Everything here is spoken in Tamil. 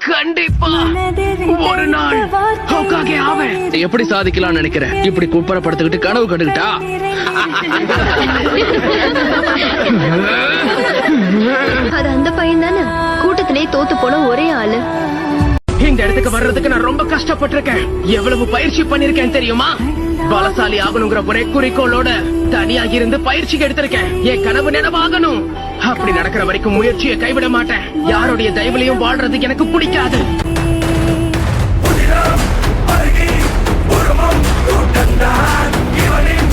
கண்டிப்பா ஒரு நாள் ஹோகாகே ஆவேன். எப்படி சாதிக்கலாம்னு நினைக்கிறேன்? இப்படி குப்பரப்படுத்திக்கிட்டு கனவு கண்டுகிட்டா? அது அந்த பையன் தானே கூட்டத்திலே தோத்து போன ஒரே ஆளு. இந்த இடத்துக்கு வர்றதுக்கு நான் ரொம்ப கஷ்டப்பட்டிருக்கேன். எவ்வளவு பயிற்சி பண்ணிருக்கேன் தெரியுமா? பலசாலி ஆகணுங்கிற ஒரே குறிக்கோளோட தனியாக இருந்து பயிற்சிக்கு எடுத்திருக்கேன். என் கனவு நினைவாகணும். அப்படி நடக்கிற வரைக்கும் முயற்சியை கைவிட மாட்டேன். யாருடைய தயவுலையும் வாழ்றது எனக்கு பிடிக்காது. இவனின்